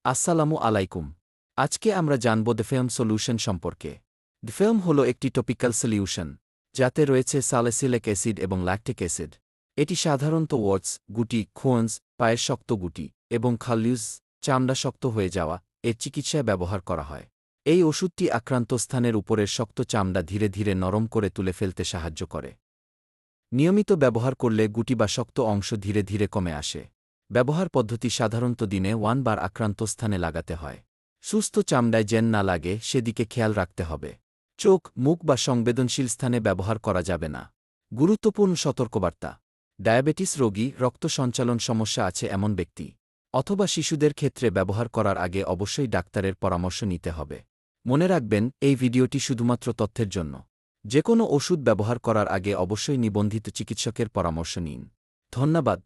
আসসালামু আলাইকুম। আজকে আমরা জানব ডেফেম সলিউশন সম্পর্কে। ডেফেম হল একটি টপিক্যাল সলিউশন যাতে রয়েছে সালিসিলিক অ্যাসিড এবং ল্যাকটিক অ্যাসিড। এটি সাধারণত ওয়ার্ডস, গুটি, খোঁজ, পায়ের শক্ত গুটি এবং খালিউস, চামড়া শক্ত হয়ে যাওয়া এর চিকিৎসায় ব্যবহার করা হয়। এই ওষুধটি আক্রান্ত স্থানের উপরের শক্ত চামড়া ধীরে ধীরে নরম করে তুলে ফেলতে সাহায্য করে। নিয়মিত ব্যবহার করলে গুটি বা শক্ত অংশ ধীরে ধীরে কমে আসে। ব্যবহার পদ্ধতি সাধারণত দিনে 1 বার আক্রান্ত স্থানে লাগাতে হয়। সুস্থ চামড়ায় যেন না লাগে সেদিকে খেয়াল রাখতে হবে। চোখ, মুখ বা সংবেদনশীল স্থানে ব্যবহার করা যাবে না। গুরুত্বপূর্ণ সতর্কবার্তা: ডায়াবেটিস রোগী, রক্ত সঞ্চালন সমস্যা আছে এমন ব্যক্তি অথবা শিশুদের ক্ষেত্রে ব্যবহার করার আগে অবশ্যই ডাক্তারের পরামর্শ নিতে হবে। মনে রাখবেন, এই ভিডিওটি শুধুমাত্র তথ্যের জন্য। যে কোনো ওষুধ ব্যবহার করার আগে অবশ্যই নিবন্ধিত চিকিৎসকের পরামর্শ নিন। ধন্যবাদ।